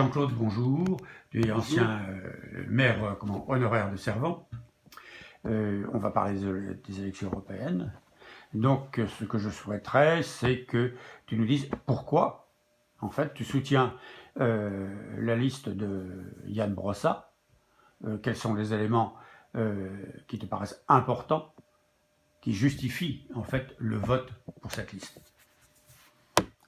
Jean-Claude, bonjour. Tu es ancien maire honoraire de Servan. On va parler des élections européennes. Donc, ce que je souhaiterais, c'est que tu nous dises pourquoi, en fait, tu soutiens la liste de Yann Brossa. Quels sont les éléments qui te paraissent importants, qui justifient, en fait, le vote pour cette liste?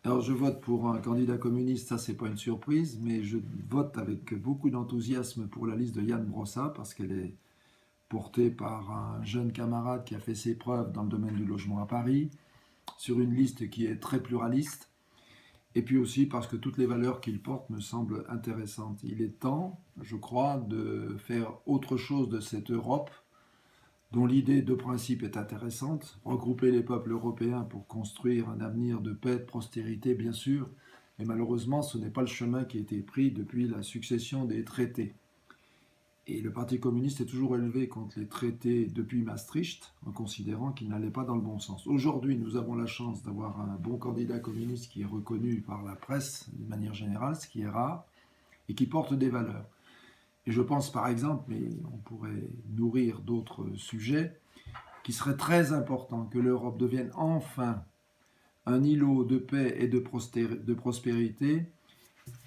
Alors je vote pour un candidat communiste, ça c'est pas une surprise, mais je vote avec beaucoup d'enthousiasme pour la liste de Yann Brossa parce qu'elle est portée par un jeune camarade qui a fait ses preuves dans le domaine du logement à Paris, sur une liste qui est très pluraliste, et puis aussi parce que toutes les valeurs qu'il porte me semblent intéressantes. Il est temps, je crois, de faire autre chose de cette Europe dont l'idée de principe est intéressante, regrouper les peuples européens pour construire un avenir de paix, de prospérité, bien sûr, mais malheureusement, ce n'est pas le chemin qui a été pris depuis la succession des traités. Et le Parti communiste est toujours élevé contre les traités depuis Maastricht, en considérant qu'ils n'allaient pas dans le bon sens. Aujourd'hui, nous avons la chance d'avoir un bon candidat communiste qui est reconnu par la presse, de manière générale, ce qui est rare, et qui porte des valeurs. Et je pense par exemple, mais on pourrait nourrir d'autres sujets, qu'il serait très important que l'Europe devienne enfin un îlot de paix et de prospérité,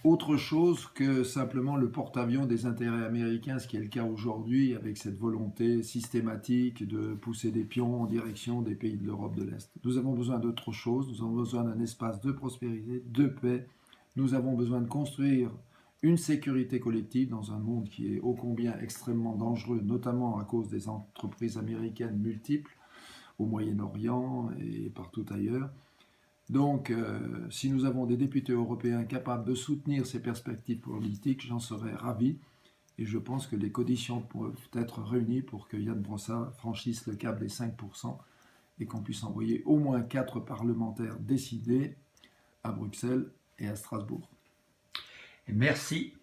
autre chose que simplement le porte-avions des intérêts américains, ce qui est le cas aujourd'hui avec cette volonté systématique de pousser des pions en direction des pays de l'Europe de l'Est. Nous avons besoin d'autre chose, nous avons besoin d'un espace de prospérité, de paix, nous avons besoin de construire une sécurité collective dans un monde qui est ô combien extrêmement dangereux, notamment à cause des entreprises américaines multiples au Moyen-Orient et partout ailleurs. Donc, si nous avons des députés européens capables de soutenir ces perspectives politiques, j'en serais ravi. Et je pense que les conditions peuvent être réunies pour que Yann Brossa franchisse le cap des 5% et qu'on puisse envoyer au moins 4 parlementaires décidés à Bruxelles et à Strasbourg. Merci.